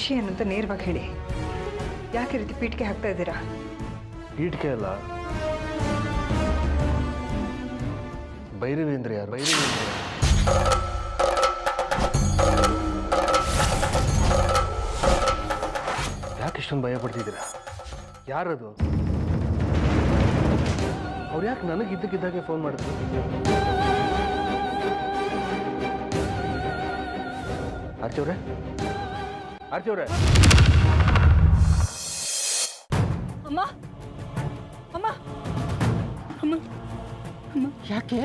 ವಿಷಯ ಏನಂತ ನೇರವಾಗಿ ಹೇಳಿ. ಯಾಕೆ ರೀತಿ ಪೀಠಿಕೆ ಹಾಕ್ತಾ ಇದ್ದೀರಾ? ಪೀಠಿಕೆ ಅಲ್ಲ, ಭೈರವೇಂದ್ರ ಯಾರು? ಯಾಕೆ ಇಷ್ಟೊಂದು ಭಯ ಪಡ್ತಿದ್ದೀರಾ? ಯಾರದು? ಅವ್ರು ಯಾಕೆ ನನಗೆ ಇದ್ದಕ್ಕಿದ್ದಾಗೆ ಫೋನ್ ಮಾಡಿದ್ರು? ಆರ್ತಿಯವ್ರೆ, ಆರ್ತಿಯವ್ರೆ. ಅಮ್ಮ ಅಮ್ಮ ಅಮ್ಮ ಅಮ್ಮ, ಯಾಕೆ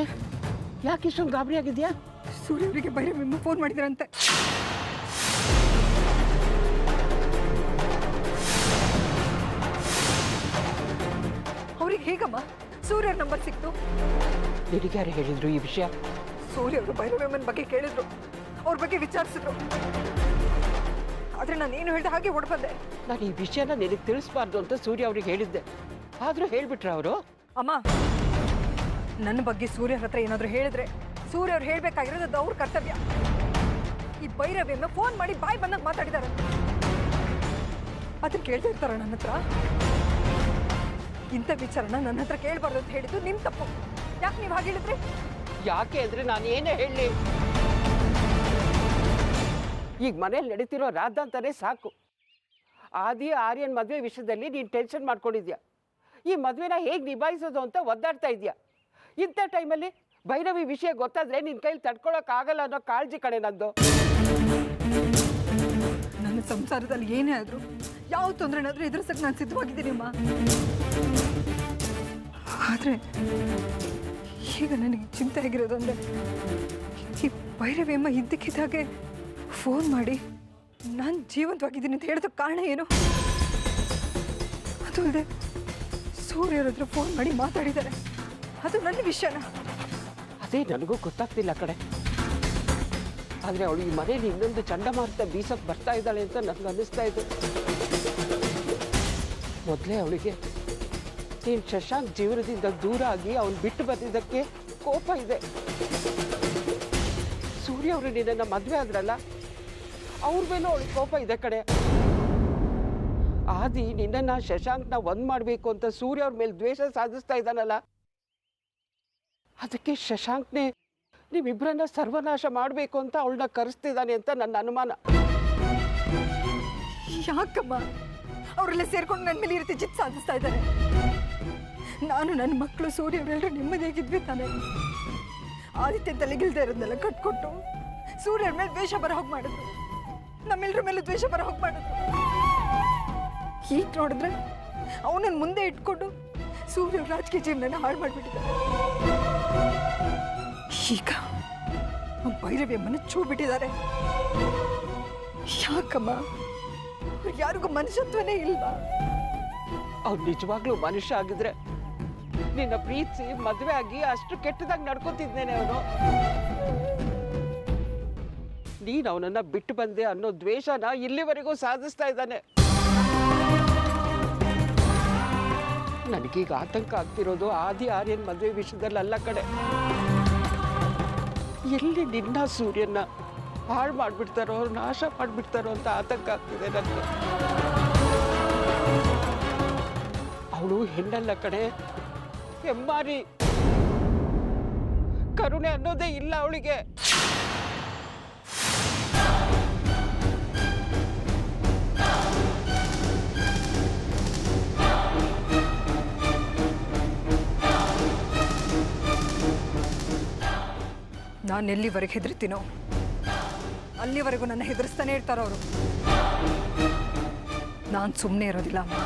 ಯಾಕೆ ಇಷ್ಟೊಂದು ಗಾಬರಿ ಆಗಿದ್ಯಾ? ಸೂರ್ಯವರಿಗೆ ಭೈರವೆಂಬ ಫೋನ್ ಮಾಡಿದ್ರಂತೆ. ಅವ್ರಿಗೆ ಹೇಗಮ್ಮ ಸೂರ್ಯರ ನಂಬರ್ ಸಿಕ್ತು? ನಿನಗ್ಯಾರು ಹೇಳಿದ್ರು ಈ ವಿಷಯ? ಸೂರ್ಯವರು ಭೈರವೆಂಬನ ಬಗ್ಗೆ ಕೇಳಿದ್ರು, ಅವ್ರ ಬಗ್ಗೆ ವಿಚಾರಿಸಿದ್ರು. ಆದ್ರೆ ನಾನೇನು ಹೇಳ್ದೆ ಹಾಗೆ ಹೊಡ್ಬಂದೆ. ನಾನು ಈ ವಿಷಯನ ನಿನಗೆ ತಿಳಿಸ್ಬಾರ್ದು ಅಂತ ಸೂರ್ಯ ಅವ್ರಿಗೆ ಹೇಳಿದ್ದೆ, ಆದ್ರೂ ಹೇಳ್ಬಿಟ್ರ ಅವರು? ಅಮ್ಮ, ನನ್ನ ಬಗ್ಗೆ ಸೂರ್ಯ ಹತ್ರ ಏನಾದ್ರು ಹೇಳಿದ್ರೆ ಸೂರ್ಯ ಅವ್ರು ಹೇಳ್ಬೇಕಾಗಿರೋದು ಅದು ಅವ್ರ ಕರ್ತವ್ಯ. ಈ ಭೈರವೆಂಬ ಫೋನ್ ಮಾಡಿ ಬಾಯ್ ಬಂದಾಗ ಮಾತಾಡಿದಾರೆ, ಅದನ್ನ ಕೇಳ್ತಾ ಇರ್ತಾರ ನನ್ನ ಹತ್ರ? ಇಂಥ ವಿಚಾರನ ನನ್ನ ಹತ್ರ ಕೇಳಬಾರ್ದು ಅಂತ ಹೇಳಿದ್ದು ನಿಮ್ ತಪ್ಪು. ಯಾಕೆ ನೀವು ಹಾಗೆ ಹೇಳಿದ್ರಿ? ಯಾಕೆ ಅಂದ್ರೆ ನಾನು ಏನೇ ಹೇಳಿ, ಈಗ ಮನೇಲಿ ನಡೀತಿರೋ ರಾಧಾಂತಾನೆ ಸಾಕು. ಆದಿ ಆರ್ಯನ್ ಮದುವೆ ವಿಷಯದಲ್ಲಿ ನೀನು ಟೆನ್ಷನ್ ಮಾಡ್ಕೊಂಡಿದ್ಯಾ. ಈ ಮದುವೆನ ಹೇಗೆ ನಿಭಾಯಿಸೋದು ಅಂತ ಒದ್ದಾಡ್ತಾ ಇದೆಯಾ. ಇಂಥ ಟೈಮಲ್ಲಿ ಭೈರವಿ ವಿಷಯ ಗೊತ್ತಾದ್ರೆ ನಿನ್ನ ಕೈಲಿ ತಡ್ಕೊಳಕ್ಕಾಗಲ್ಲ ಅನ್ನೋ ಕಾಳಜಿ ಕಡೆ ನಂದು. ನನ್ನ ಸಂಸಾರದಲ್ಲಿ ಏನೇ ಆದರೂ ಯಾವ ತೊಂದರೆನಾದ್ರೂ ಎದುರಿಸಕ್ಕೆ ನಾನು ಸಿದ್ಧವಾಗಿದ್ದೀನಿ ಅಮ್ಮ. ಆದರೆ ಈಗ ನನಗೆ ಚಿಂತೆ ಆಗಿರೋದು ಅಂದರೆ ಈ ಭೈರವಿಯಮ್ಮ ಇದ್ದಕ್ಕಿದ್ದಾಗೆ ಫೋನ್ ಮಾಡಿ ನಾನು ಜೀವಂತವಾಗಿದ್ದೀನಿ ಅಂತ ಹೇಳಿದ ಕಾರಣ ಏನು? ಅದು ಅಲ್ಲದೆ ಸೂರ್ಯರ ಹತ್ರ ಫೋನ್ ಮಾಡಿ ಮಾತಾಡಿದ್ದಾರೆ, ಅದು ನನ್ನ ವಿಷಯನ? ಅದೇ ನನಗೂ ಗೊತ್ತಾಗ್ತಿಲ್ಲ ಕಡೆ. ಆದರೆ ಅವಳು ಈ ಮನೇಲಿ ಇನ್ನೊಂದು ಚಂಡಮಾರುತ ಬೀಸಕ್ಕೆ ಬರ್ತಾ ಇದ್ದಾಳೆ ಅಂತ ನನಗೆ ಅನ್ನಿಸ್ತಾ ಇದೆ. ಮೊದಲೇ ಅವಳಿಗೆ ನೀನು ಶಶಾಂಕ್ ಜೀವನದಿಂದ ದೂರ ಆಗಿ ಅವನು ಬಿಟ್ಟು ಬಂದಿದ್ದಕ್ಕೆ ಕೋಪ ಇದೆ. ಸೂರ್ಯ ಅವರು ನಿನ್ನನ್ನು ಮದುವೆ ಆದ್ರಲ್ಲ, ಅವ್ರ ಮೇಲೂ ಅವಳಿಗೆ ಕೋಪ ಇದೆ ಕಡೆ. ಆದಿ ನಿನ್ನನ್ನು ಶಶಾಂಕ್ನ ಒಂದ್ ಮಾಡಬೇಕು ಅಂತ ಸೂರ್ಯ ಅವ್ರ ಮೇಲೆ ದ್ವೇಷ ಸಾಧಿಸ್ತಾ ಇದ್ದಾನಲ್ಲ, ಅದಕ್ಕೆ ಶಶಾಂಕ್ನೇ ನೀವಿಬ್ಬರನ್ನ ಸರ್ವನಾಶ ಮಾಡಬೇಕು ಅಂತ ಅವಳನ್ನ ಕರೆಸ್ತಿದ್ದಾನೆ ಅಂತ ನನ್ನ ಅನುಮಾನ. ಯಾಕಮ್ಮ ಅವರೆಲ್ಲ ಸೇರ್ಕೊಂಡು ನನ್ನ ಮೇಲೆ ಈ ರೀತಿ ಜಿತ್ ಸಾಧಿಸ್ತಾ ಇದ್ದಾರೆ? ನಾನು ನನ್ನ ಮಕ್ಕಳು ಸೂರ್ಯ ಅವರೆಲ್ಲರೂ ನೆಮ್ಮದಿಯಾಗಿದ್ವಿ ತಾನೆ. ಆದಿತ್ಯ ತಲೆಗಿಲ್ದೇ ಇರೋದನ್ನೆಲ್ಲ ಕಟ್ಕೊಟ್ಟು ಸೂರ್ಯರ ಮೇಲೆ ದ್ವೇಷ ಬರ ಹೋಗಿ ಮಾಡಿದ್ರು, ನಮ್ಮೆಲ್ಲರ ಮೇಲೆ ದ್ವೇಷ ಬರ ಹೋಗಿ ಮಾಡಿದ್ರು. ಈಗ ನೋಡಿದ್ರೆ ಅವನನ್ನು ಮುಂದೆ ಇಟ್ಕೊಂಡು ಸೂರ್ಯ ರಾಜಕೀಯ ಜೀವನ ಹಾಳು ಮಾಡಿಬಿಟ್ಟಿದ್ದಾರೆ. ಈಗ ಭೈರವಿ ಅಮ್ಮನ ಚೂ ಬಿಟ್ಟಿದ್ದಾರೆ. ಯಾಕಮ್ಮ? ಯಾರಿಗೂ ಮನುಷ್ಯತ್ವನೇ ಇಲ್ವಾ? ಅವ್ರು ನಿಜವಾಗ್ಲೂ ಮನುಷ್ಯ ಆಗಿದ್ರೆ ನಿನ್ನ ಪ್ರೀತಿಸಿ ಮದುವೆ ಆಗಿ ಅಷ್ಟು ಕೆಟ್ಟದಾಗಿ ನಡ್ಕೋತಿದ್ದೇನೆ ಅವನು. ನೀನು ಅವನನ್ನ ಬಿಟ್ಟು ಬಂದೆ ಅನ್ನೋ ದ್ವೇಷನ ಇಲ್ಲಿವರೆಗೂ ಸಾಧಿಸ್ತಾ ಇದ್ದಾನೆ. ನನಗೀಗ ಆತಂಕ ಆಗ್ತಿರೋದು ಆದಿ ಆರ್ಯನ್ ಮದುವೆ ವಿಷಯದಲ್ಲ ಕಡೆ. ಎಲ್ಲಿ ನಿನ್ನ ಸೂರ್ಯನ ಹಾಳು ಮಾಡ್ಬಿಡ್ತಾರೋ, ನಾಶ ಮಾಡ್ಬಿಡ್ತಾರೋ ಅಂತ ಆತಂಕ ಆಗ್ತಿದೆ ನನಗೆ. ಅವಳು ಹೆಣ್ಣಲ್ಲ ಕಡೆ, ಹೆಮ್ಮಾರಿ. ಕರುಣೆ ಅನ್ನೋದೇ ಇಲ್ಲ ಅವಳಿಗೆ. ನಾನು ಎಲ್ಲಿವರೆಗೆ ಹೆದರ್ತೀನೋ ಅಲ್ಲಿವರೆಗೂ ನನ್ನ ಹೆದರ್ಸ್ತಾನೆ ಇರ್ತಾರ ಅವರು. ನಾನು ಸುಮ್ಮನೆ ಇರೋದಿಲ್ಲ ಅಮ್ಮ.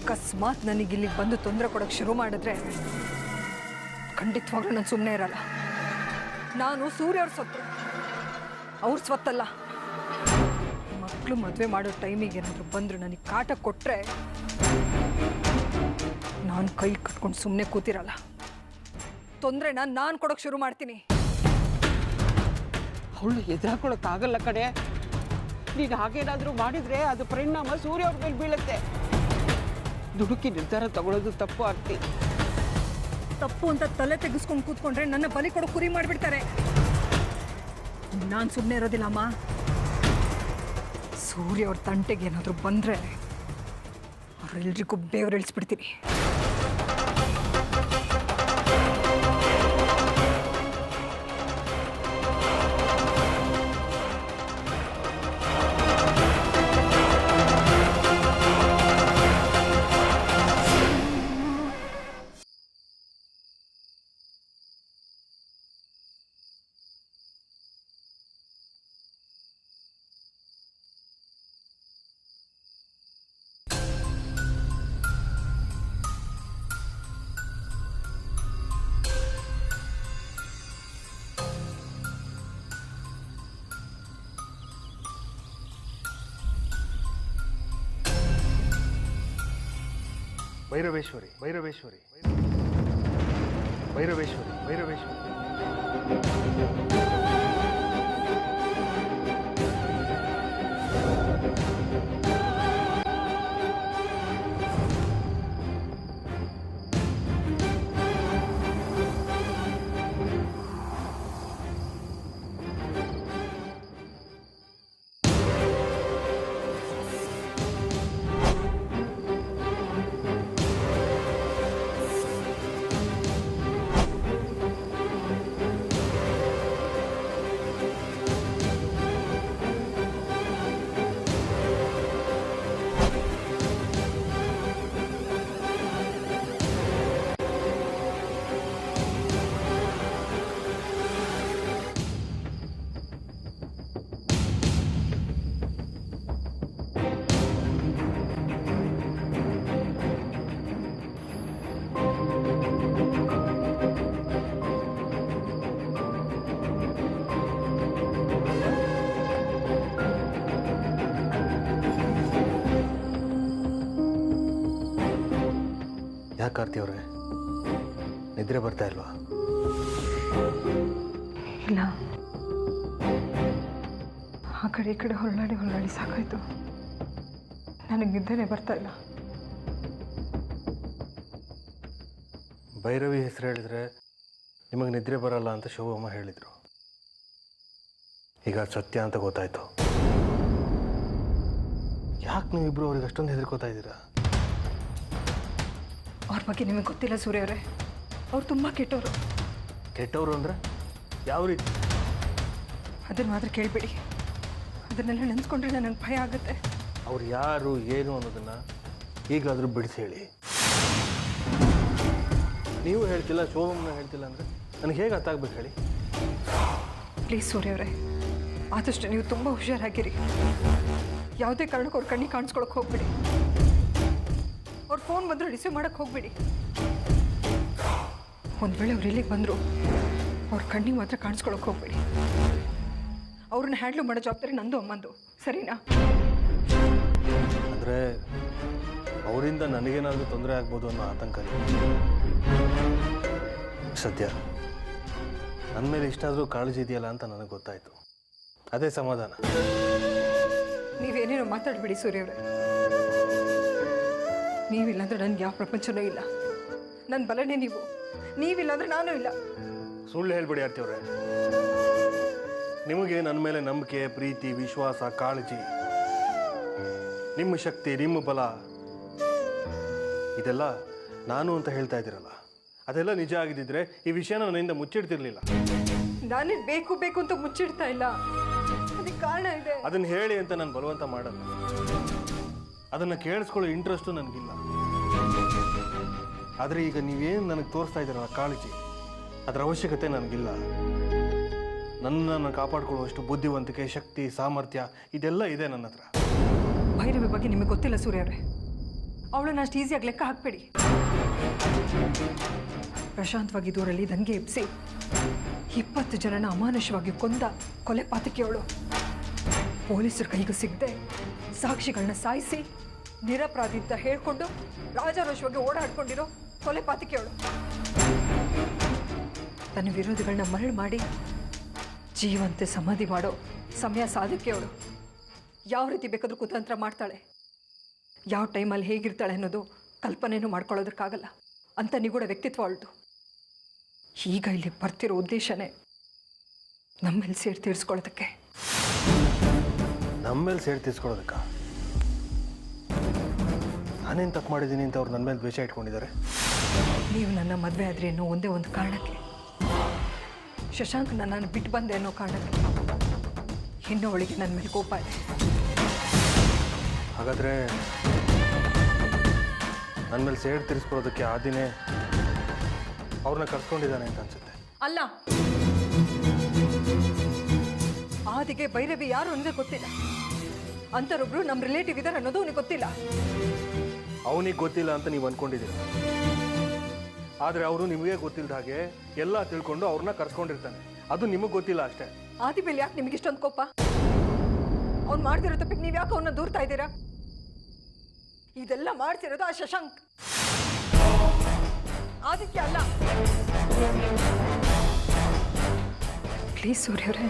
ಅಕಸ್ಮಾತ್ ನನಗಿಲ್ಲಿಗೆ ಬಂದು ತೊಂದರೆ ಕೊಡೋಕ್ಕೆ ಶುರು ಮಾಡಿದ್ರೆ ಖಂಡಿತವಾಗ್ಲೂ ನಾನು ಸುಮ್ಮನೆ ಇರಲ್ಲ. ನಾನು ಸೂರ್ಯ ಅವ್ರ ಸೊತ್ತು, ಅವ್ರ ಸ್ವತ್ತಲ್ಲ. ಮಕ್ಕಳು ಮದುವೆ ಮಾಡೋ ಟೈಮಿಗೆ ಏನಾದರೂ ಬಂದರು ನನಗೆ ಕಾಟ ಕೊಟ್ಟರೆ ನಾನು ಕೈ ಕಟ್ಕೊಂಡು ಸುಮ್ಮನೆ ಕೂತಿರಲ್ಲ. ತೊಂದರೆನ ನಾನು ಕೊಡೋಕೆ ಶುರು ಮಾಡ್ತೀನಿ. ಅವಳು ಎದುರಾಕೊಳ್ಳೋಕ್ಕಾಗಲ್ಲ ಕಡೆ. ನೀನು ಹಾಗೇನಾದರೂ ಮಾಡಿದರೆ ಅದು ಪರಿಣಾಮ ಸೂರ್ಯ ಅವ್ರ ಮೇಲೆ ಬೀಳುತ್ತೆ. ದುಡುಕಿ ನಿರ್ಧಾರ ತಗೊಳ್ಳೋದು ತಪ್ಪು ಆಗ್ತಿ. ತಪ್ಪು ಅಂತ ತಲೆ ತೆಗೆಸ್ಕೊಂಡು ಕೂತ್ಕೊಂಡ್ರೆ ನನ್ನ ಬಲಿ ಕೊಡೋ ಕುರಿ ಮಾಡಿಬಿಡ್ತಾರೆ. ನಾನು ಸುಮ್ಮನೆ ಇರೋದಿಲ್ಲ ಅಮ್ಮ. ಸೂರ್ಯ ಅವ್ರ ತಂಟೆಗೆ ಏನಾದರೂ ಬಂದರೆ ಅವರೆಲ್ಲರಿಗೂ ಬೇವ್ರು ಇಳಿಸ್ಬಿಡ್ತೀನಿ. ಭೈರವೇಶ್ವರಿ ಭೈರವೇಶ್ವರಿ ಭೈರವೇಶ್ವರಿ ಭೈರವೇಶ್ವರಿ. ಯಾಕೆ ಕಾರ್ತಿ ಅವ್ರೆ, ನಿದ್ರೆ ಬರ್ತಾ ಇಲ್ವಾ? ಇಲ್ಲ, ಆ ಕಡೆ ಈ ಕಡೆ ಹೊರನಾಡಿ ಸಾಕಾಯ್ತು. ನನಗೆ ನಿದ್ದೆನೇ ಬರ್ತಾ ಇಲ್ಲ. ಭೈರವಿ ಹೆಸರು ಹೇಳಿದ್ರೆ ನಿಮಗೆ ನಿದ್ರೆ ಬರಲ್ಲ ಅಂತ ಶೋಭಮ್ಮ ಹೇಳಿದರು. ಈಗ ಸತ್ಯ ಅಂತ ಗೊತ್ತಾಯ್ತು. ಯಾಕೆ ನೀವಿಬ್ರು ಅವ್ರಿಗೆ ಅಷ್ಟೊಂದು ಹೆದರ್ಕೋತಾ ಇದ್ದೀರಾ? ಅವ್ರ ಬಗ್ಗೆ ನಿಮಗೆ ಗೊತ್ತಿಲ್ಲ ಸೂರ್ಯ ಅವರೇ, ಅವ್ರು ತುಂಬ ಕೆಟ್ಟವರು. ಕೆಟ್ಟವರು ಅಂದರೆ ಯಾವ ರೀತಿ? ಅದನ್ನು ಮಾತ್ರ ಕೇಳಬೇಡಿ. ಅದನ್ನೆಲ್ಲ ನೆನೆಸ್ಕೊಂಡ್ರೆ ನನಗೆ ಭಯ ಆಗುತ್ತೆ. ಅವ್ರು ಯಾರು ಏನು ಅನ್ನೋದನ್ನು ಈಗಲಾದರೂ ಬಿಡಿಸಿ ಹೇಳಿ. ನೀವು ಹೇಳ್ತಿಲ್ಲ, ಶೋಭಮ್ಮನ ಹೇಳ್ತಿಲ್ಲ ಅಂದರೆ ನನಗೆ ಹೇಗೆ ಅರ್ಥ ಆಗ್ಬೇಕು ಹೇಳಿ? ಪ್ಲೀಸ್ ಸೂರ್ಯ ಅವರೇ, ಆದಷ್ಟು ನೀವು ತುಂಬ ಹುಷಾರಾಗಿರಿ. ಯಾವುದೇ ಕಾರಣಕ್ಕೂ ಅವ್ರ ಕಣ್ಣಿಗೆ ಕಾಣಿಸ್ಕೊಳಕ್ಕೆ ಹೋಗ್ಬೇಡಿ. ಅವ್ರ ಫೋನ್ ಬಂದರೂ ರಿಸೀವ್ ಮಾಡೋಕ್ಕೆ ಹೋಗ್ಬೇಡಿ. ಒಂದು ವೇಳೆ ಅವ್ರು ಇಲ್ಲಿಗೆ ಬಂದರು ಅವ್ರ ಕಣ್ಣಿಗೆ ಮಾತ್ರ ಕಾಣಿಸ್ಕೊಳಕ್ಕೆ ಹೋಗ್ಬೇಡಿ. ಅವ್ರನ್ನ ಹ್ಯಾಂಡ್ಲ್ ಮಾಡೋ ಜವಾಬ್ದಾರಿ ನಂದು ಅಮ್ಮಂದು, ಸರಿನಾ? ಅಂದರೆ ಅವರಿಂದ ನನಗೇನಾದರೂ ತೊಂದರೆ ಆಗ್ಬೋದು ಅನ್ನೋ ಆತಂಕ. ಸದ್ಯ ನನ್ನ ಮೇಲೆ ಇಷ್ಟಾದರೂ ಕಾಳಜಿ ಇದೆಯಲ್ಲ ಅಂತ ನನಗೆ ಗೊತ್ತಾಯಿತು. ಅದೇ ಸಮಾಧಾನ. ನೀವೇನೇನೋ ಮಾತಾಡಬೇಡಿ ಸೂರ್ಯವ್ರೆ. ನೀವಿಲ್ಲಾಂದ್ರೆ ನನಗೆ ಯಾವ ಪ್ರಪಂಚನೂ ಇಲ್ಲ. ನನ್ನ ಬಲನೇ ನೀವು. ನೀವಿಲ್ಲಾಂದ್ರೆ ನಾನು ಇಲ್ಲ. ಸುಳ್ಳು ಹೇಳ್ಬೇಡಿ ಆರ್ತಿಯವ್ರೆ. ನಿಮಗೆ ನನ್ನ ಮೇಲೆ ನಂಬಿಕೆ, ಪ್ರೀತಿ, ವಿಶ್ವಾಸ, ಕಾಳಜಿ, ನಿಮ್ಮ ಶಕ್ತಿ, ನಿಮ್ಮ ಬಲ ಇದೆಲ್ಲ ನಾನು ಅಂತ ಹೇಳ್ತಾ ಇದ್ದೀರಲ್ಲ, ಅದೆಲ್ಲ ನಿಜ ಆಗಿದ್ದಿದ್ರೆ ಈ ವಿಷಯನ ನನ್ನಿಂದ ಮುಚ್ಚಿಡ್ತಿರ್ಲಿಲ್ಲ. ನಾನೇ ಬೇಕು ಬೇಕು ಅಂತ ಮುಚ್ಚಿಡ್ತಾ ಇಲ್ಲ. ಅದಕ್ಕೆ ಕಾರಣ ಇದೆ. ಅದನ್ನು ಹೇಳಿ ಅಂತ ನಾನು ಬಲವಂತ ಮಾಡಲ್ಲ. ಅದನ್ನು ಕೇಳಿಸ್ಕೊಳ್ಳೋ ಇಂಟ್ರೆಸ್ಟು ನನಗಿಲ್ಲ. ಆದರೆ ಈಗ ನೀವೇನು ನನಗೆ ತೋರಿಸ್ತಾ ಇದ್ದೀರಲ್ಲ ಕಾಳಜಿ, ಅದರ ಅವಶ್ಯಕತೆ ನನಗಿಲ್ಲ. ನನ್ನನ್ನು ಕಾಪಾಡ್ಕೊಳ್ಳುವಷ್ಟು ಬುದ್ಧಿವಂತಿಕೆ, ಶಕ್ತಿ, ಸಾಮರ್ಥ್ಯ ಇದೆಲ್ಲ ಇದೆ ನನ್ನ ಹತ್ರ. ಭೈರವಿ ಬಗ್ಗೆ ನಿಮಗೆ ಗೊತ್ತಿಲ್ಲ ಸೂರ್ಯವ್ರೆ. ಅವಳನ್ನ ಅಷ್ಟು ಈಸಿಯಾಗಿ ಲೆಕ್ಕ ಹಾಕಬೇಡಿ. ಪ್ರಶಾಂತವಾಗಿ ದೂರಲ್ಲಿ ದಂಗೆ ಎಬ್ಬಿಸಿ 20 ಜನನ ಅಮಾನುಷವಾಗಿ ಕೊಂದ ಕೊಲೆ ಪಾತಕಿಯವಳು. ಪೊಲೀಸರ ಕೈಗೂ ಸಿಗದೆ ಸಾಕ್ಷಿಗಳನ್ನ ಸಾಯಿಸಿ ನಿರಪರಾಧಿ ಅಂತ ಹೇಳ್ಕೊಂಡು ರಾಜಾರೋಷವಾಗಿ ಓಡಾಡ್ಕೊಂಡಿರೋ ಕೊಲೆ ಪಾತಕಿಯವಳು. ತನ್ನ ವಿರೋಧಿಗಳನ್ನ ಮರಳು ಮಾಡಿ ಜೀವಂತೆ ಸಮಾಧಿ ಮಾಡೋ ಸಮಯ ಸಾಧಕಿಯವಳು. ಯಾವ ರೀತಿ ಬೇಕಾದರೂ ಕುತಂತ್ರ ಮಾಡ್ತಾಳೆ. ಯಾವ ಟೈಮಲ್ಲಿ ಹೇಗಿರ್ತಾಳೆ ಅನ್ನೋದು ಕಲ್ಪನೆಯೂ ಮಾಡ್ಕೊಳ್ಳೋದಕ್ಕಾಗಲ್ಲ. ಅಂತ ನಿಗೂಢ ವ್ಯಕ್ತಿತ್ವ ಅವಳದು. ಈಗ ಇಲ್ಲಿ ಬರ್ತಿರೋ ಉದ್ದೇಶನೇ ನಮ್ಮಲ್ಲಿ ಸೇರಿ ತೀರಿಸ್ಕೊಳ್ಳೋದಕ್ಕೆ. ನಮ್ಮ ಮೇಲೆ ಸೇರಿ ತೀರ್ಸ್ಕೊಳ್ಳೋದಕ್ಕ? ನಾನೇನು ತಪ್ಪು ಮಾಡಿದ್ದೀನಿ ಅಂತ ಅವ್ರು ನನ್ನ ಮೇಲೆ ದ್ವೇಷ ಇಟ್ಕೊಂಡಿದ್ದಾರೆ? ನೀವು ನನ್ನ ಮದುವೆ ಆದ್ರಿ ಅನ್ನೋ ಒಂದೇ ಒಂದು ಕಾರಣಕ್ಕೆ, ಶಶಾಂಕ್ ನಾನು ಬಿಟ್ಟು ಬಂದೆ ಅನ್ನೋ ಕಾರಣಕ್ಕೆ ಇನ್ನೂ ಅವಳಿಗೆ ನನ್ನ ಮೇಲೆ ಕೋಪ ಇದೆ. ಹಾಗಾದರೆ ನನ್ನ ಮೇಲೆ ಸೇಡ್ ತೀರಿಸ್ಕೊಳ್ಳೋದಕ್ಕೆ ಆದಿನೇ ಅವ್ರನ್ನ ಕರ್ಸ್ಕೊಂಡಿದ್ದಾನೆ ಅಂತ ಅನ್ಸುತ್ತೆ. ಅಲ್ಲ, ಆದಿಗೆ ಭೈರವಿ ಯಾರು ಅನ್ನೋದೇ ಗೊತ್ತಿಲ್ಲ. ಅಂತರೊಬ್ರು ನಮ್ಮ ರಿಲೇಟಿವ್ ಇದ್ದಾರೆ ಅನ್ನೋದು ಅವನಿಗೆ ಗೊತ್ತಿಲ್ಲ. ಅವನಿಗೆ ಗೊತ್ತಿಲ್ಲ ಅಂತ ನೀವು ಅಂದ್ಕೊಂಡಿದ್ದೀರ, ಆದರೆ ಅವರು ನಿಮಗೆ ಗೊತ್ತಿಲ್ಲದ ಹಾಗೆ ಎಲ್ಲ ತಿಳ್ಕೊಂಡು ಅವ್ರನ್ನ ಕರ್ಸ್ಕೊಂಡಿರ್ತಾನೆ. ಅದು ನಿಮಗೆ ಗೊತ್ತಿಲ್ಲ ಅಷ್ಟೇ. ಆದಿ ಮೇಲೆ ಯಾಕೆ ನಿಮಗೆ ಇಷ್ಟೊಂದು ಕೋಪ? ಅವ್ನು ಮಾಡ್ತಿರೋ ತಪ್ಪಿಗೆ ನೀವು ಯಾಕೆ ಅವನ್ನ ದೂರ್ತಾ ಇದ್ದೀರಾ? ಇದೆಲ್ಲ ಮಾಡ್ತಿರೋದು ಆ ಶಶಾಂಕ್, ಆದಿತ್ಯ ಅಲ್ಲ. ಪ್ಲೀಸ್ ಸೂರ್ಯವ್ರೆ,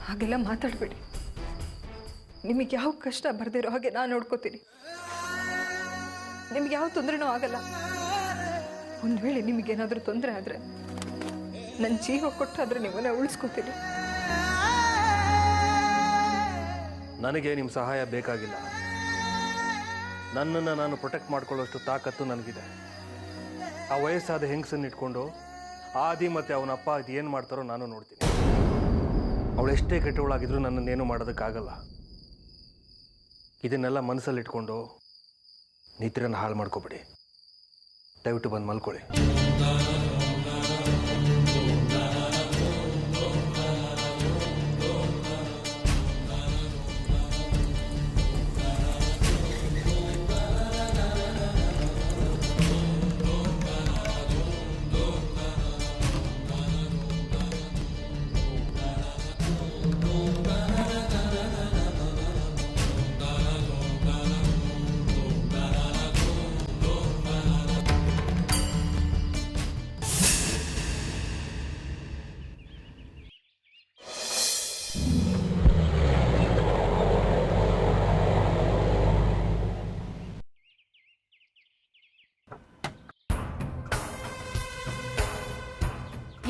ಹಾಗೆಲ್ಲ ಮಾತಾಡಬೇಡಿ. ನಿಮಗೆ ಯಾವ ಕಷ್ಟ ಬರ್ದಿರೋ ಹಾಗೆ ನಾನು ನೋಡ್ಕೋತೀನಿ. ನಿಮ್ಗೆ ಯಾವ ತೊಂದರೆನೂ ಆಗಲ್ಲ. ಒಂದು ವೇಳೆ ನಿಮಗೇನಾದರೂ ತೊಂದರೆ ಆದರೆ ನನ್ನ ಜೀವ ಕೊಟ್ಟಾದ್ರೆ ನಿಮ್ಮನ್ನ ಉಳಿಸ್ಕೋತೀನಿ. ನನಗೆ ನಿಮ್ಮ ಸಹಾಯ ಬೇಕಾಗಿಲ್ಲ. ನನ್ನನ್ನು ನಾನು ಪ್ರೊಟೆಕ್ಟ್ ಮಾಡ್ಕೊಳ್ಳೋಷ್ಟು ತಾಕತ್ತು ನನಗಿದೆ. ಆ ವಯಸ್ಸಾದ ಹೆಂಗಸನ್ನು ಇಟ್ಕೊಂಡು ಆದಿ ಮತ್ತು ಅವನ ಅಪ್ಪ ಅದು ಏನು ಮಾಡ್ತಾರೋ ನಾನು ನೋಡ್ತೀನಿ. ಅವಳು ಎಷ್ಟೇ ಕೆಟ್ಟವಳಾಗಿದ್ರೂ ನನ್ನನ್ನೇನು ಮಾಡೋದಕ್ಕಾಗಲ್ಲ. ಇದನ್ನೆಲ್ಲ ಮನಸ್ಸಲ್ಲಿ ಇಟ್ಕೊಂಡು ನಿದ್ರೆನ ಹಾಳು ಮಾಡ್ಕೋಬೇಡಿ. ದಯವಿಟ್ಟು ಬಂದು ಮಲ್ಕೊಳ್ಳಿ.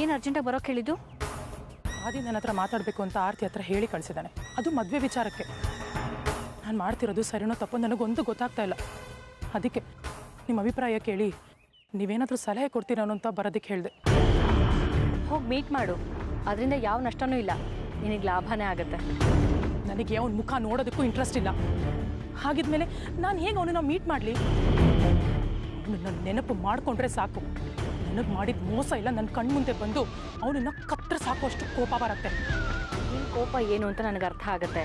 ಏನು ಅರ್ಜೆಂಟಾಗಿ ಬರೋಕ್ಕೆ ಹೇಳಿದ್ದು? ಆದಿ ನನ್ನ ಹತ್ರ ಮಾತಾಡಬೇಕು ಅಂತ ಆರ್ತಿ ಹತ್ರ ಹೇಳಿ ಕಳಿಸಿದ್ದಾನೆ. ಅದು ಮದುವೆ ವಿಚಾರಕ್ಕೆ. ನಾನು ಮಾಡ್ತಿರೋದು ಸರಿನೋ ತಪ್ಪೋ ನನಗೊಂದು ಗೊತ್ತಾಗ್ತಾ ಇಲ್ಲ. ಅದಕ್ಕೆ ನಿಮ್ಮ ಅಭಿಪ್ರಾಯ ಕೇಳಿ ನೀವೇನಾದರೂ ಸಲಹೆ ಕೊಡ್ತೀರೋ ಅಂತ ಬರೋದಕ್ಕೆ ಹೇಳಿದೆ. ಹೋಗಿ ಮೀಟ್ ಮಾಡು, ಅದರಿಂದ ಯಾವ ನಷ್ಟನೂ ಇಲ್ಲ, ನಿನಗೆ ಲಾಭನೇ ಆಗುತ್ತೆ. ನನಗೆ ಅವನ ಮುಖ ನೋಡೋದಕ್ಕೂ ಇಂಟ್ರೆಸ್ಟ್ ಇಲ್ಲ. ಹಾಗಿದ್ಮೇಲೆ ನಾನು ಹೇಗೆ ಅವನನ್ನ ಮೀಟ್ ಮಾಡಲಿ? ಅವನು ನನ್ನ ನೆನಪು ಮಾಡಿಕೊಂಡ್ರೆ ಸಾಕು. ನನಗೆ ಮಾಡಿದ ಮೋಸ ಇಲ್ಲ ನನ್ನ ಕಣ್ಮುಂದೆ ಬಂದು ಅವನನ್ನು ಕತ್ತರಿಸಿ ಸಾಕುವಷ್ಟು ಕೋಪ ಬರುತ್ತೆ. ನಿನ್ನ ಕೋಪ ಏನು ಅಂತ ನನಗೆ ಅರ್ಥ ಆಗುತ್ತೆ.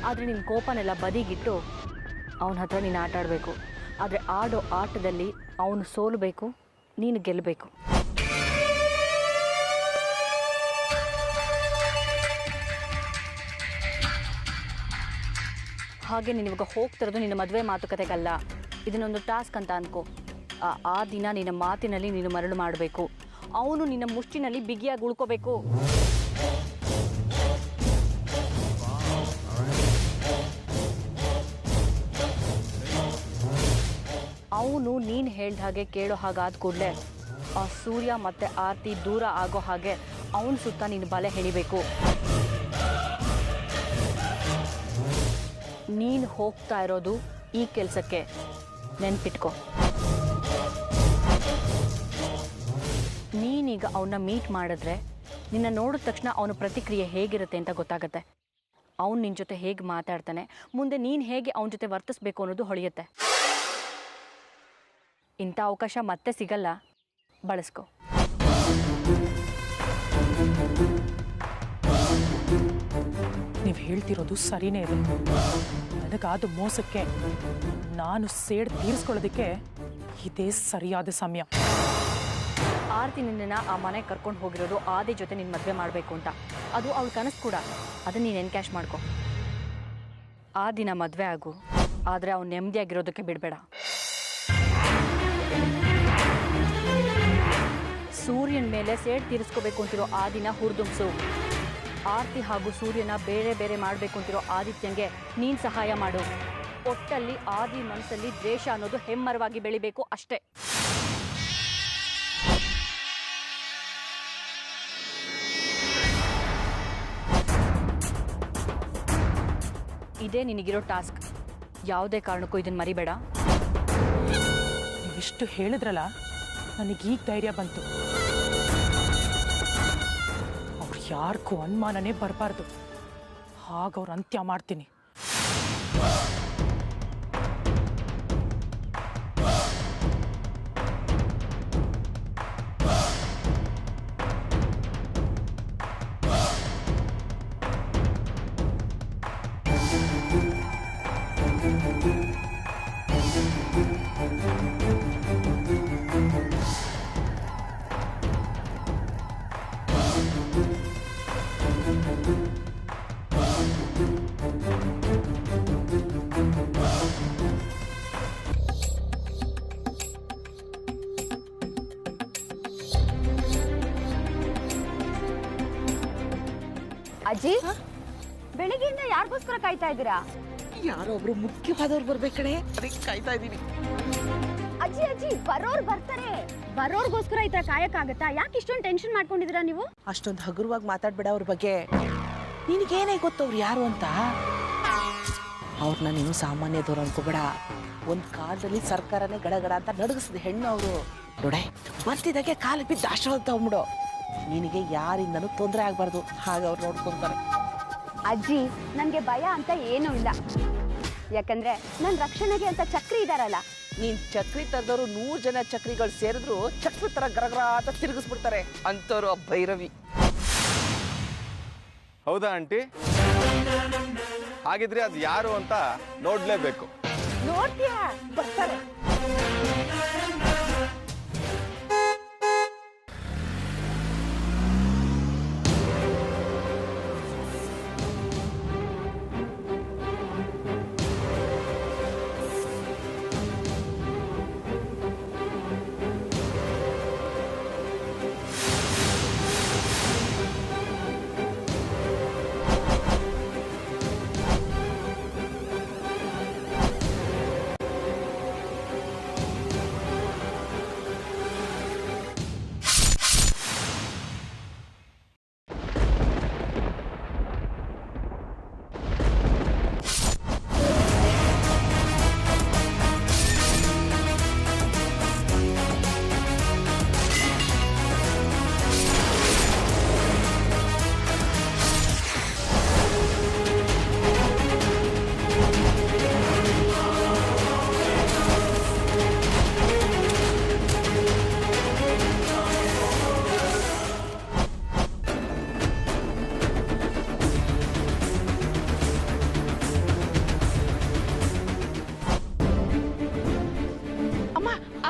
ಆದರೆ ನಿನ್ನ ಕೋಪನೆಲ್ಲ ಬದಿಗಿಟ್ಟು ಅವನ ಹತ್ರ ನೀನು ಆಟ ಆಡಬೇಕು. ಆದರೆ ಆಡೋ ಆಟದಲ್ಲಿ ಅವನು ಸೋಲಬೇಕು, ನೀನು ಗೆಲ್ಲಬೇಕು. ಹಾಗೆ ನೀನು ಇವಾಗ ಹೋಗ್ತಿರೋದು ನಿನ್ನ ಮದುವೆ ಮಾತುಕತೆಗಲ್ಲ. ಇದನ್ನೊಂದು ಟಾಸ್ಕ್ ಅಂತ ಅನ್ಕೋ. ಆ ದಿನ ನಿನ್ನ ಮಾತಿನಲ್ಲಿ ನೀನು ಮರಳು ಮಾಡಬೇಕು. ಅವನು ನಿನ್ನ ಮುಷ್ಟಿನಲ್ಲಿ ಬಿಗಿಯಾಗಿ ಉಳ್ಕೋಬೇಕು. ಅವನು ನೀನು ಹೇಳ್ದ ಹಾಗೆ ಕೇಳೋ ಹಾಗಾದ ಕೂಡಲೇ ಆ ಸೂರ್ಯ ಮತ್ತು ಆರ್ತಿ ದೂರ ಆಗೋ ಹಾಗೆ ಅವನ ಸುತ್ತ ನೀನು ಬಲೆ ಎಳಿಬೇಕು. ನೀನು ಹೋಗ್ತಾ ಇರೋದು ಈ ಕೆಲಸಕ್ಕೆ, ನೆನ್ಪಿಟ್ಕೋ. ನೀನೀಗ ಅವನ್ನ ಮೀಟ್ ಮಾಡಿದ್ರೆ ನಿನ್ನ ನೋಡಿದ ತಕ್ಷಣ ಅವನ ಪ್ರತಿಕ್ರಿಯೆ ಹೇಗಿರುತ್ತೆ ಅಂತ ಗೊತ್ತಾಗುತ್ತೆ. ಅವನು ನಿನ್ನ ಜೊತೆ ಹೇಗೆ ಮಾತಾಡ್ತಾನೆ, ಮುಂದೆ ನೀನು ಹೇಗೆ ಅವನ ಜೊತೆ ವರ್ತಿಸ್ಬೇಕು ಅನ್ನೋದು ಹೊಳೆಯುತ್ತೆ. ಇಂಥ ಅವಕಾಶ ಮತ್ತೆ ಸಿಗಲ್ಲ, ಬಳಸ್ಕೊ. ನೀವು ಹೇಳ್ತಿರೋದು ಸರಿನೇ ಇದೆ. ನನಗಾದ ಮೋಸಕ್ಕೆ ನಾನು ಸೇಡ್ ತೀರಿಸ್ಕೊಳ್ಳೋದಕ್ಕೆ ಇದೇ ಸರಿಯಾದ ಸಮಯ. ಆರ್ತಿ ನಿನ್ನನ್ನು ಆ ಮನೆಗೆ ಕರ್ಕೊಂಡು ಹೋಗಿರೋದು ಆದಿ ಜೊತೆ ನಿನ್ನ ಮದುವೆ ಮಾಡಬೇಕು ಅಂತ. ಅದು ಅವಳ ಕನಸು ಕೂಡ. ಅದನ್ನು ನೀನು ಎನ್ಕ್ಯಾಶ್ ಮಾಡ್ಕೊ. ಆ ದಿನ ಮದುವೆ ಆಗು, ಆದರೆ ಅವ್ನು ನೆಮ್ಮದಿಯಾಗಿರೋದಕ್ಕೆ ಬಿಡಬೇಡ. ಸೂರ್ಯನ ಮೇಲೆ ಸೇಡ್ ತೀರಿಸ್ಕೋಬೇಕು ಅಂತಿರೋ ಆ ದಿನ ಹುರಿದುಂಬಿಸು. ಆರ್ತಿ ಹಾಗೂ ಸೂರ್ಯನ ಬೇರೆ ಬೇರೆ ಮಾಡಬೇಕು ಅಂತಿರೋ ಆದಿತ್ಯಂಗೆ ನೀನು ಸಹಾಯ ಮಾಡು. ಒಟ್ಟಲ್ಲಿ ಆದಿ ಮನಸ್ಸಲ್ಲಿ ದ್ವೇಷ ಅನ್ನೋದು ಹೆಮ್ಮರವಾಗಿ ಬೆಳಿಬೇಕು ಅಷ್ಟೇ. ಇದೇ ನಿನಗಿರೋ ಟಾಸ್ಕ್. ಯಾವುದೇ ಕಾರಣಕ್ಕೂ ಇದನ್ನು ಮರಿಬೇಡ. ನೀವಿಷ್ಟು ಹೇಳಿದ್ರಲ್ಲ, ನನಗೀಗ ಧೈರ್ಯ ಬಂತು. ಅವ್ರು ಯಾರಿಗೂ ಅನುಮಾನನೇ ಬರಬಾರ್ದು. ಹಾಗವ್ರ ಅಂತ್ಯ ಮಾಡ್ತೀನಿ. ಅಜ್ಜಿ, ಬೆಳಿಗ್ಗೆಯಿಂದ ಯಾರಿಗೋಸ್ಕರ ಕಾಯ್ತಾ ಇದ್ದೀರಾ? ಯಾರೋ ಒಬ್ರು ಮುಖ್ಯವಾದವ್ರು ಬರ್ಬೇಕಣೆ, ಅದಕ್ಕೆ ಕಾಯ್ತಾ ಇದೀನಿ. ಅಜ್ಜಿ ಅಜ್ಜಿ, ಬರೋರು ಬರ್ತಾರೆ. ಬರೋರ್ಗೋಸ್ಕರ ಈ ತರ ಕಾಯಕ್ಕಾಗತ್ತಾ? ಯಾಕೆ ಇಷ್ಟೊಂದು ಟೆನ್ಷನ್ ಮಾಡ್ಕೊಂಡಿದ್ದೀರಾ ನೀವು? ಅಷ್ಟೊಂದು ಹಗುರವಾಗಿ ಮಾತಾಡ್ಬೇಡ ಅವ್ರ ಬಗ್ಗೆ. ನಿನಗೇನೇ ಗೊತ್ತವ್ರು ಯಾರು ಅಂತ? ಅವ್ರನ್ನ ನೀನು ಸಾಮಾನ್ಯದವ್ರು ಅನ್ಕೋಬೇಡ. ಒಂದ್ ಕಾಲದಲ್ಲಿ ಸರ್ಕಾರನೇ ಗಡಗಡ ಅಂತ ನಡಗಿಸಿದ ಹೆಣ್ಣು ಅವರು. ನೋಡೆ, ಬರ್ತಿದ್ದಾಗೆ ಕಾಲು ಬಿದ್ದು ಆಶ್ರಮ ತಗೊಂಬಿಡು. ನಿನಗೆ ಯಾರಿಂದನೂ ತೊಂದರೆ ಆಗ್ಬಾರ್ದು, ಹಾಗೆ ಅವ್ರು ನೋಡ್ಕೊಂತಾರೆ. ಅಜ್ಜಿ, ನನ್ಗೆ ಭಯ ಅಂತ ಏನೂ ಇಲ್ಲ. ಯಾಕಂದ್ರೆ ನನ್ ರಕ್ಷಣೆಗೆ ಅಂತ ಚಕ್ರಿ ಇದಾರಲ್ಲ. ನೀನ್ ಚಕ್ರಿ ತರದವ್ರು 100 ಜನ ಚಕ್ರಿಗಳು ಸೇರಿದ್ರು ಚಕ್ರಿ ತರ ಗರಗರ ಅಂತ ತಿರುಗಿಸ್ಬಿಡ್ತಾರೆ ಅಂತವ್ರು ಭೈರವಿ. ಹೌದಾ ಆಂಟಿ? ಹಾಗಿದ್ರೆ ಅದು ಯಾರು ಅಂತ ನೋಡ್ಲೇಬೇಕು. ನೋಡ್ತೀಯಾ? ಬರ್ತಾರೆ.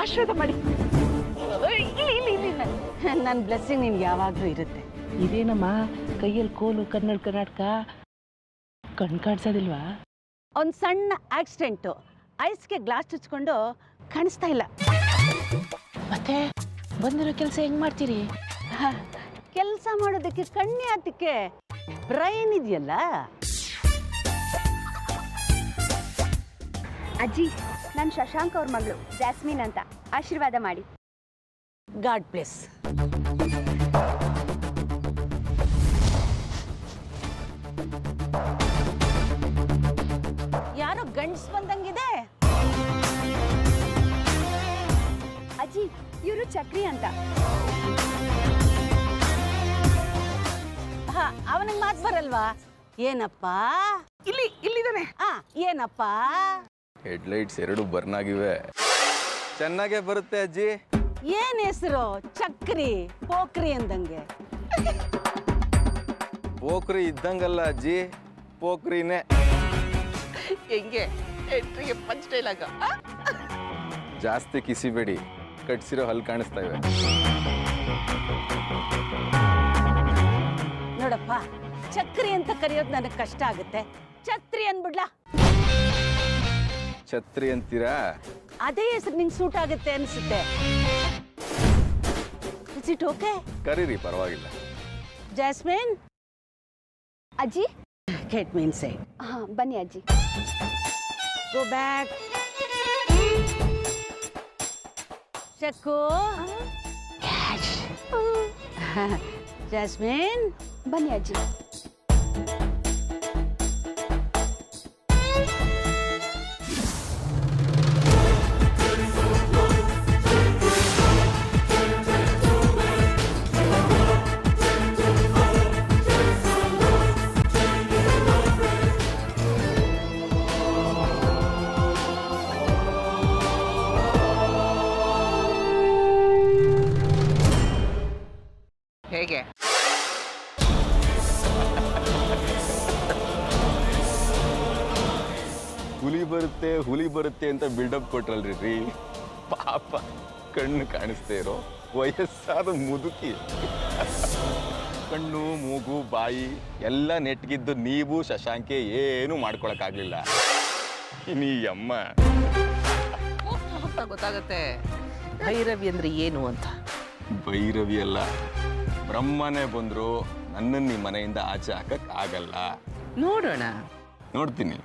ಆಶೀರ್ವಾದ ಮಾಡಿ. ನನ್ನ ಬ್ಲೆಸ್ಸಿಂಗ್ ನಿಮ್ಗೆ ಯಾವಾಗಲೂ ಇರುತ್ತೆ. ಇದೇನಮ್ಮ ಕೈಯಲ್ಲಿ ಕೋಲು, ಕನ್ನಡ ಕರ್ನಾಟಕ, ಕಣ್ ಕಾಣಿಸೋದಿಲ್ವಾ? ಒಂದು ಸಣ್ಣ ಆಕ್ಸಿಡೆಂಟು, ಐಸ್ಗೆ ಗ್ಲಾಸ್ ಚುಚ್ಕೊಂಡು ಕಾಣಿಸ್ತಾ ಇಲ್ಲ. ಮತ್ತೆ ಬಂದಿರೋ ಕೆಲಸ ಹೆಂಗ್ ಮಾಡ್ತೀರಿ? ಕೆಲಸ ಮಾಡೋದಕ್ಕೆ ಕಣ್ಣೆ ಅದಕ್ಕೆ ಬ್ರೈನ್ ಇದೆಯಲ್ಲ. ಅಜ್ಜಿ, ನಾನು ಶಶಾಂಕ್ ಅವ್ರ ಮಗಳು ಜಾಸ್ಮಿನ್ ಅಂತ. ಆಶೀರ್ವಾದ ಮಾಡಿ. God bless. ಯಾರೋ ಗಂಡ್ಸ್ ಬಂದಂಗಿದೆ. ಅಜ್ಜಿ, ಇವರು ಚಕ್ರಿ ಅಂತ. ಅವನಿಗೆ ಮಾತು ಬರಲ್ವಾ? ಏನಪ್ಪ? ಇಲ್ಲಿದ್ದಾನೆ. ಏನಪ್ಪ? ಹೆಡ್ಲೈಟ್ಸ್ 2 ಬರ್ನ್ ಆಗಿವೆ. ಚೆನ್ನಾಗೇ ಬರುತ್ತೆ ಅಜ್ಜಿ. ಏನ್ ಹೆಸರು? ಚಕ್ರಿ, ಪೋಕ್ರಿ ಅಂದಂಗೆ. ಪೋಖ್ರಿ ಇದ್ದಂಗಲ್ಲ ಅಜ್ಜಿ, ಪೋಖ್ರಿನೇ. ಹೆಂಗೆ ಎಂಟ್ರಿಗೆ ಪಂಚ್ ಡೈಲಾಗ? ಜಾಸ್ತಿ ಕಿಸಿಬೇಡಿ, ಕಟ್ಸಿರೋ ಹಲ್ ಕಾಣಿಸ್ತಾ ಇವೆ. ನೋಡಪ್ಪ, ಚಕ್ರಿ ಅಂತ ಕರೆಯೋದು ನನಗೆ ಕಷ್ಟ ಆಗುತ್ತೆ. ಛತ್ರಿ ಅನ್ಬಿಡ್ಲಾ? ಛತ್ರಿ ಅಂತೀರಾ? ಅದೇ ಹೆಸರು ನಿಂಗೆ ಸೂಟ್ ಆಗುತ್ತೆ ಅನ್ಸುತ್ತೆ. Is it okay? ಕರೀರಿ, ಪರವಾಗಿಲ್ಲ. ಜಾಸ್ಮಿನ್. ಅಜ್ಜಿ, ಗೆಟ್ ಮೀನ್ ಸೈಡ್. ಬನ್ನಿ ಅಜ್ಜಿ. Go back. ಚಕ್ಕು. ಜಾಸ್ಮಿನ್, ಬನ್ನಿ ಅಜ್ಜಿ. ಮನೆಗೆ. ಹುಲಿ ಬರುತ್ತೆ ಅಂತ ಬಿಲ್ಡಪ್ ಕೊಟ್ರಲ್ರಿ ರೀ. ಪಾಪ ಕಣ್ಣು ಕಾಣಿಸ್ತಾ ಇರೋ ವಯಸ್ಸಾದ ಮುದುಕಿ. ಕಣ್ಣು ಮೂಗು ಬಾಯಿ ಎಲ್ಲ ನೆಟ್ಗಿದ್ದು ನೀವು ಶಶಾಂಕೆ ಏನು ಮಾಡ್ಕೊಳಕ್ಕಾಗ್ಲಿಲ್ಲ. ನೀ ಅಮ್ಮ ಗೊತ್ತಾಗತ್ತೆ ಭೈರವಿ ಅಂದ್ರೆ ಏನು ಅಂತ. ಭೈರವಿ ಅಲ್ಲ, ಬ್ರಹ್ಮನೇ ಬಂದ್ರು ನನ್ನನ್ನು ಈ ಮನೆಯಿಂದ ಆಚೆ ಹಾಕಕ್ ಆಗಲ್ಲ. ನೋಡೋಣ. ನೋಡ್ತೀನಿ.